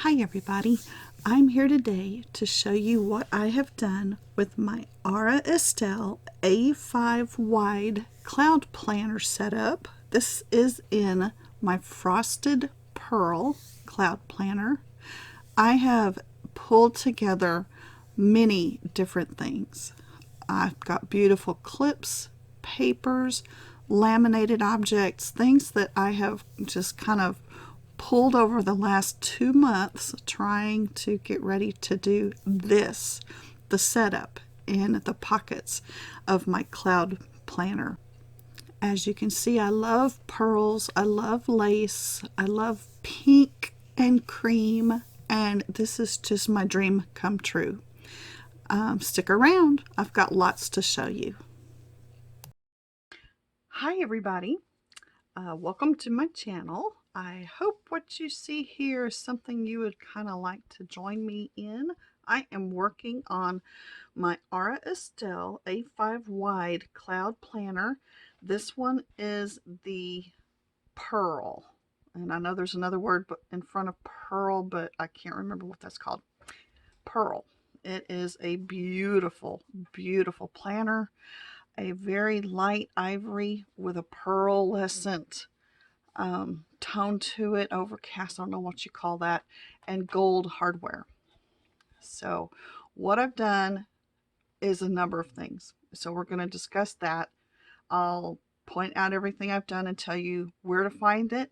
Hi everybody, I'm here today to show you what I have done with my Aura Estelle A5 wide cloud planner setup. This is in my frosted pearl cloud planner. I have pulled together many different things. I've got beautiful clips, papers, laminated objects, things that I have just kind of pulled over the last 2 months trying to get ready to do this, the setup in the pockets of my cloud planner. As you can see, I love pearls, I love lace, I love pink and cream, and this is just my dream come true. Stick around, I've got lots to show you. Hi everybody, welcome to my channel. I hope what you see here is something you would kind of like to join me in. I am working on my Aura Estelle A5 wide cloud planner. This one is the pearl, and I know there's another word in front of pearl, but I can't remember what that's called. Pearl. It is a beautiful, beautiful planner. A very light ivory with a pearlescent tone to it, overcast, I don't know what you call that, and gold hardware. So what I've done is a number of things. So we're going to discuss that. I'll point out everything I've done and tell you where to find it,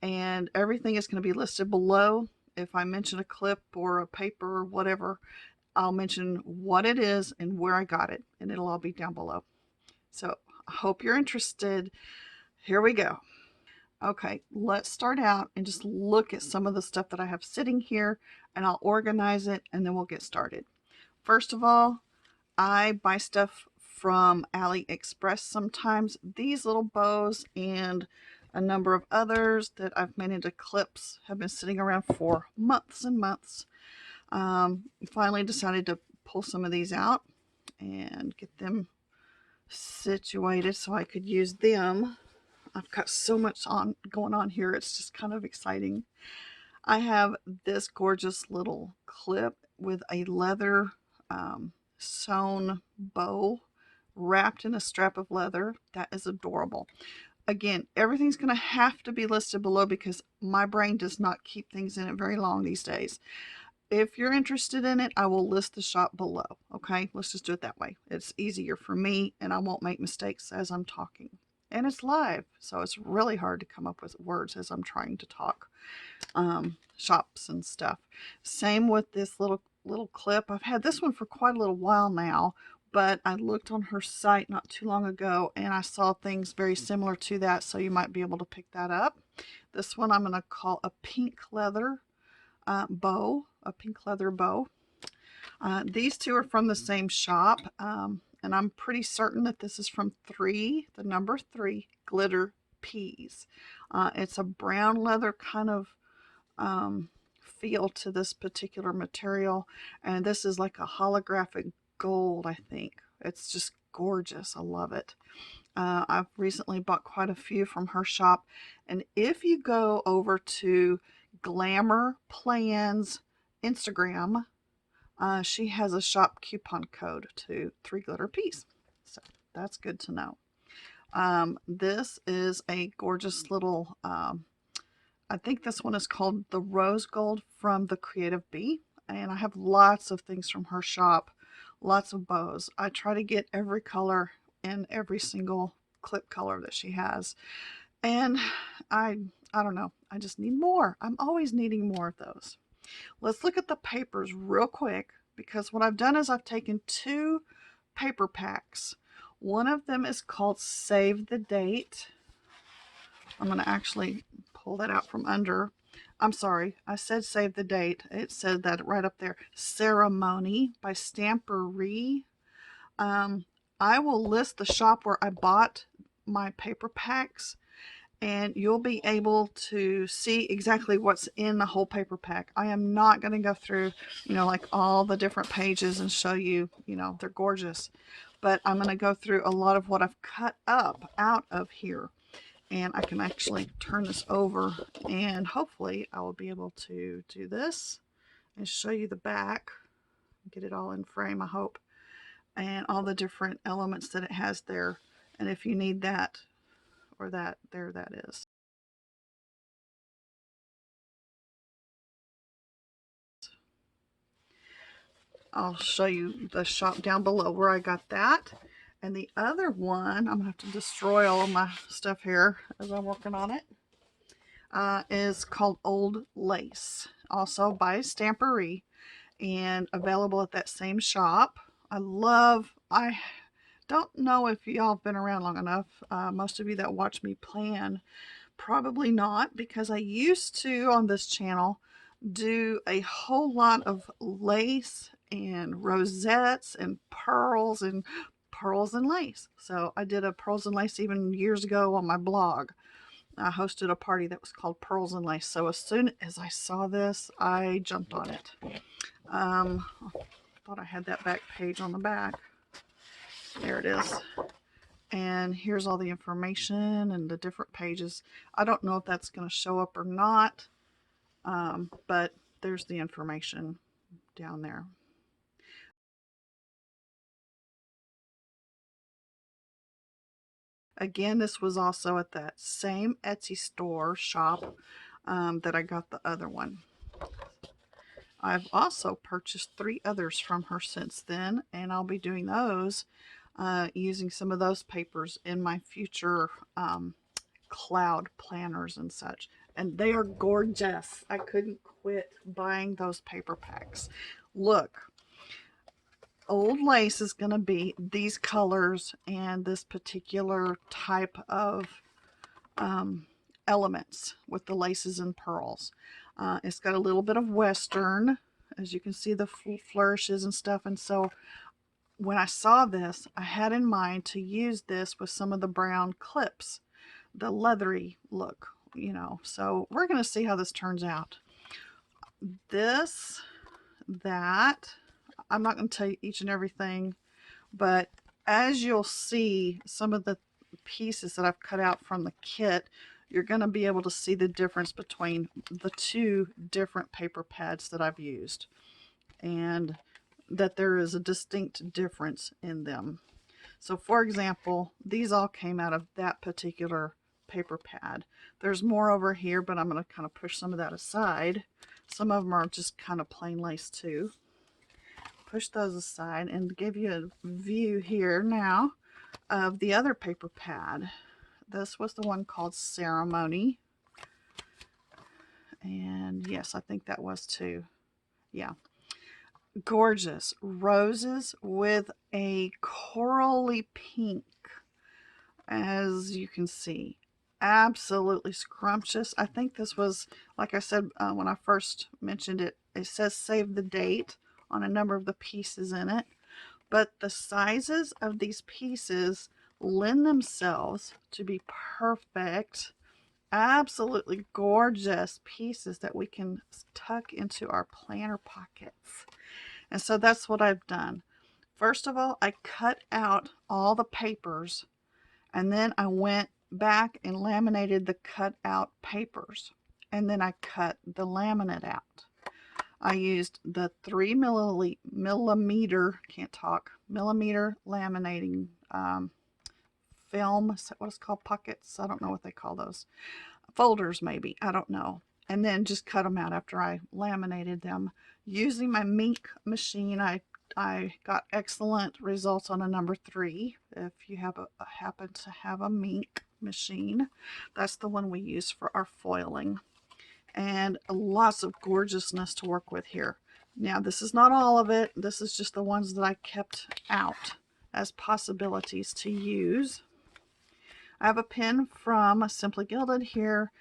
and everything is going to be listed below. If I mention a clip or a paper or whatever, I'll mention what it is and where I got it, and it'll all be down below. So I hope you're interested. Here we go. Okay, let's start out and just look at some of the stuff that I have sitting here, and I'll organize it and then we'll get started. First of all, I buy stuff from AliExpress sometimes. These little bows and a number of others that I've made into clips have been sitting around for months and months. Finally decided to pull some of these out and get them situated so I could use them. I've got so much going on here, it's just kind of exciting. I have this gorgeous little clip with a leather sewn bow wrapped in a strap of leather. That is adorable. Again, everything's going to have to be listed below because my brain does not keep things in it very long these days. If you're interested in it, I will list the shop below. Okay, let's just do it that way. It's easier for me and I won't make mistakes as I'm talking. And it's live, so it's really hard to come up with words as I'm trying to talk. Shops and stuff. Same with this little clip. I've had this one for quite a little while now, but I looked on her site not too long ago and I saw things very similar to that, so you might be able to pick that up. This one I'm going to call a pink leather bow, a pink leather bow. These two are from the same shop, and I'm pretty certain that this is from the number 3 Glitter Peas. It's a brown leather kind of feel to this particular material, and this is like a holographic gold, I think. It's just gorgeous. I love it. I've recently bought quite a few from her shop, and if you go over to Glamour Plans Instagram, she has a shop coupon code to 3 Glitter Peas. So that's good to know. This is a gorgeous little, I think this one is called the Rose Gold from the Creative Bee. And I have lots of things from her shop, lots of bows. I try to get every color in every single clip color that she has. And I don't know, I just need more. I'm always needing more of those. Let's look at the papers real quick, because what I've done is I've taken 2 paper packs. One of them is called Save the Date. I'm going to actually pull that out from under. I'm sorry, I said Save the Date. It said that right up there. Ceremony by Stampery. I will list the shop where I bought my paper packs, and you'll be able to see exactly what's in the whole paper pack. I am not going to go through, like all the different pages and show you, they're gorgeous. But I'm going to go through a lot of what I've cut up out of here. And I can actually turn this over, and hopefully I will be able to do this and show you the back, get it all in frame, I hope, and all the different elements that it has there. And if you need that or that, there that is. I'll show you the shop down below where I got that. And the other one, I'm gonna have to destroy all of my stuff here as I'm working on it, is called Old Lace, also by Stampery, and available at that same shop. I don't know if y'all have been around long enough. Most of you that watch me plan, probably not, because I used to, on this channel, do a whole lot of lace and rosettes and pearls and lace. So I did a pearls and lace even years ago on my blog. I hosted a party that was called Pearls and Lace. So as soon as I saw this, I jumped on it. I thought I had that back page on the back. There it is. And here's all the information and the different pages. I don't know if that's going to show up or not, but there's the information down there. Again, this was also at that same Etsy store shop that I got the other one. I've also purchased 3 others from her since then, and I'll be doing those using some of those papers in my future cloud planners and such. And they are gorgeous. I couldn't quit buying those paper packs. Look, Old Lace is going to be these colors and this particular type of elements with the laces and pearls. It's got a little bit of Western, as you can see the flourishes and stuff. And so when I saw this, I had in mind to use this with some of the brown clips, the leathery look, you know. So we're going to see how this turns out. I'm not going to tell you each and everything, but as you'll see, some of the pieces that I've cut out from the kit, you're going to be able to see the difference between the 2 different paper pads that I've used, and that there is a distinct difference in them. So for example, these all came out of that particular paper pad. There's more over here, but I'm going to kind of push some of that aside. Some of them are just kind of plain lace too. Push those aside and give you a view here now of the other paper pad. This was the one called Ceremony. And yes, I think that was too. Yeah. Gorgeous. Roses with a corally pink, as you can see. Absolutely scrumptious. I think this was, like I said, when I first mentioned it, it says save the date on a number of the pieces in it. But the sizes of these pieces lend themselves to be perfect, absolutely gorgeous pieces that we can tuck into our planner pockets. And so that's what I've done. First of all, I cut out all the papers, and then I went back and laminated the cut out papers, and then I cut the laminate out. I used the 3 millimeter laminating film. Is that what it's called? Pockets? I don't know what they call those. Folders maybe. I don't know. And then just cut them out after I laminated them. Using my Mink machine, I got excellent results on a number 3. If you happen to have a Mink machine, that's the one we use for our foiling. And lots of gorgeousness to work with here. Now, this is not all of it. This is just the ones that I kept out as possibilities to use. I have a pin from Simply Gilded here,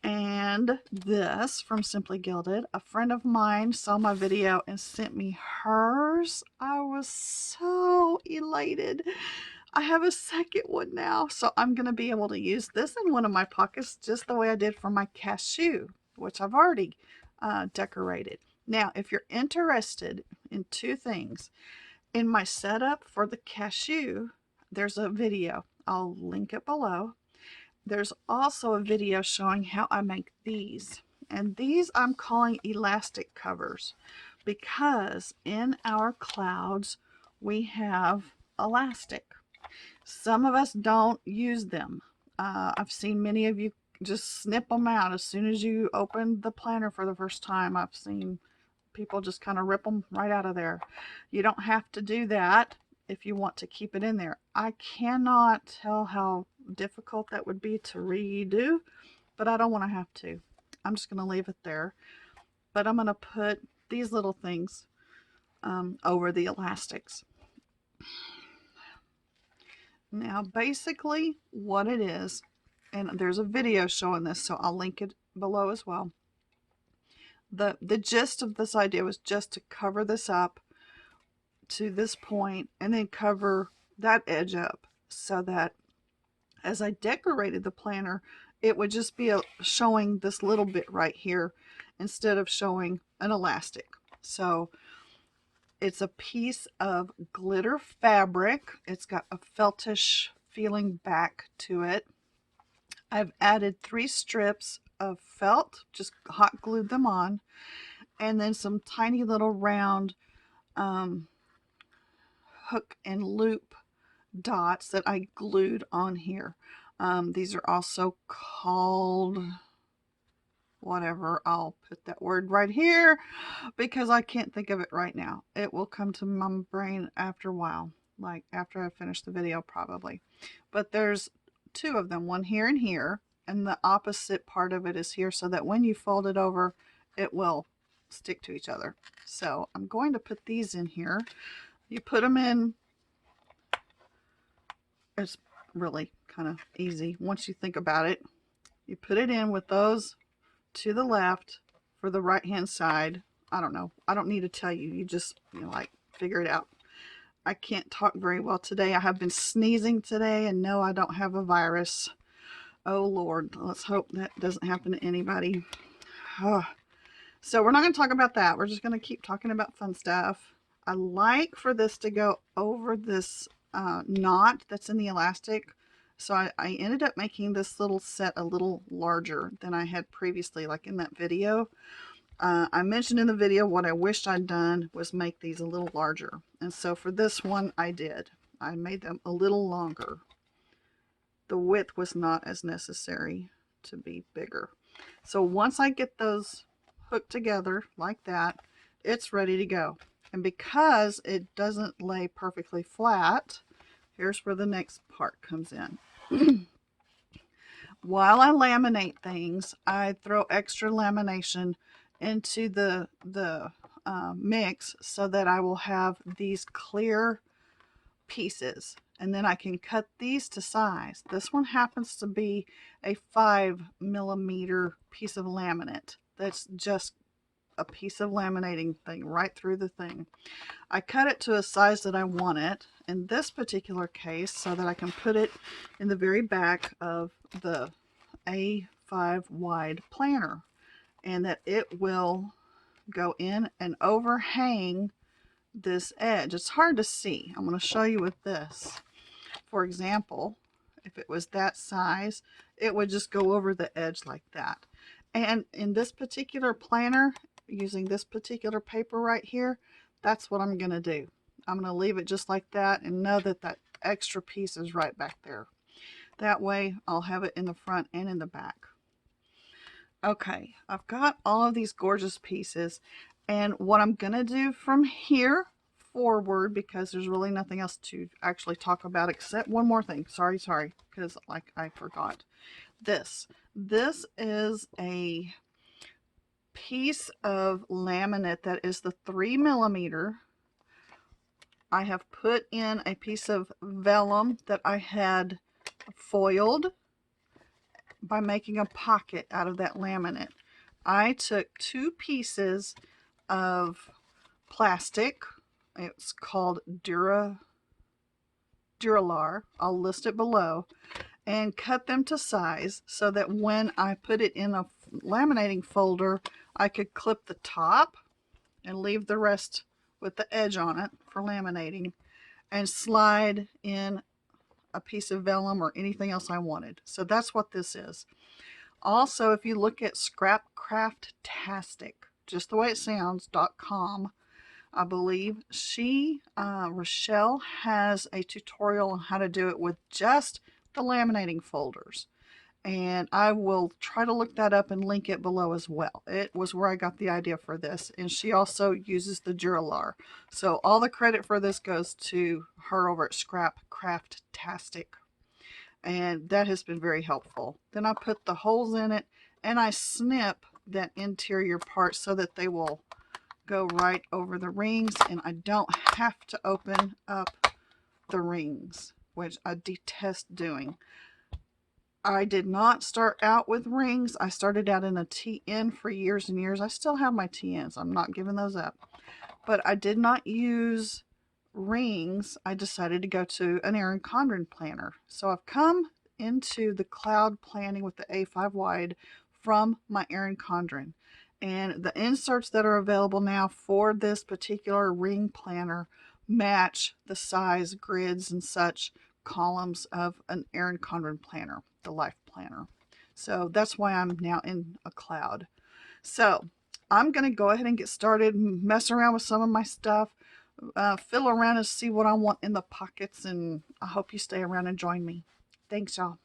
and this from Simply Gilded. A friend of mine saw my video and sent me hers. I was so elated. I have a second one now, so I'm going to be able to use this in one of my pockets just the way I did for my cashew, which I've already decorated. Now, if you're interested in 2 things, in my setup for the cashew, there's a video. I'll link it below. There's also a video showing how I make these. And these I'm calling elastic covers because in our clouds we have elastic. Some of us don't use them. I've seen many of you just snip them out as soon as you open the planner for the first time. I've seen people just kind of rip them right out of there. You don't have to do that if you want to keep it in there. I cannot tell how difficult that would be to redo, but I don't want to have to. I'm just going to leave it there. But I'm going to put these little things over the elastics. Now, basically what it is, and there's a video showing this, so I'll link it below as well. The gist of this idea was just to cover this up to this point and then cover that edge up so that as I decorated the planner, it would just be showing this little bit right here instead of showing an elastic. So it's a piece of glitter fabric. It's got a feltish feeling back to it. I've added 3 strips of felt, just hot glued them on, and then some tiny little round hook and loop dots that I glued on here. These are also called whatever. I'll put that word right here because I can't think of it right now. It will come to my brain after a while, like after I finish the video probably. But there's 2 of them, one here and here, and the opposite part of it is here so that when you fold it over, it will stick to each other. So I'm going to put these in here. You put them in. It's really kind of easy once you think about it. You put it in with those to the left for the right hand side. I don't know. I don't need to tell you. You just, like figure it out. I can't talk very well today. I have been sneezing today, and no, I don't have a virus. Oh Lord, let's hope that doesn't happen to anybody. So we're not going to talk about that. We're just going to keep talking about fun stuff. I like for this to go over this knot that's in the elastic. So I ended up making this little set a little larger than I had previously, like in that video. I mentioned in the video what I wished I'd done was make these a little larger. And so for this one, I did. I made them a little longer. The width was not as necessary to be bigger. So once I get those hooked together like that, it's ready to go. And because it doesn't lay perfectly flat, here's where the next part comes in. While I laminate things, I throw extra lamination into the mix so that I will have these clear pieces, and then I can cut these to size. This one happens to be a 5mm piece of laminate. That's just a piece of laminating thing right through the thing. I cut it to a size that I want it in this particular case so that I can put it in the very back of the A5 wide planner, and that it will go in and overhang this edge. It's hard to see. I'm going to show you with this. For example, if it was that size, it would just go over the edge like that. And in this particular planner, using this particular paper right here, that's what I'm going to do. I'm going to leave it just like that and know that that extra piece is right back there. That way I'll have it in the front and in the back. Okay, I've got all of these gorgeous pieces, and what I'm going to do from here forward, because there's really nothing else to actually talk about except one more thing. Sorry, because like I forgot. This is a piece of laminate that is the 3mm. I have put in a piece of vellum that I had foiled by making a pocket out of that laminate. I took 2 pieces of plastic. It's called Dura-Lar. I'll list it below. And cut them to size so that when I put it in a laminating folder, I could clip the top and leave the rest with the edge on it for laminating, and slide in a piece of vellum or anything else I wanted. So that's what this is. Also, if you look at Scrapcraft-tastic, just the way it sounds, .com, I believe, Rochelle has a tutorial on how to do it with just the laminating folders. And I will try to look that up and link it below as well. It was where I got the idea for this. And she also uses the Dura-Lar. So all the credit for this goes to her over at Scrapcraft-tastic. And that has been very helpful. Then I put the holes in it and I snip that interior part so that they will go right over the rings and I don't have to open up the rings, which I detest doing. I did not start out with rings. I started out in a TN for years and years. I still have my TNs. I'm not giving those up. But I did not use rings. I decided to go to an Erin Condren planner. So I've come into the cloud planning with the A5 wide from my Erin Condren. And the inserts that are available now for this particular ring planner match the size, grids, and such columns of an Erin Condren planner, the Life Planner. So that's why I'm now in a cloud. So I'm going to go ahead and get started, mess around with some of my stuff, fiddle around and see what I want in the pockets, and I hope you stay around and join me. Thanks, y'all.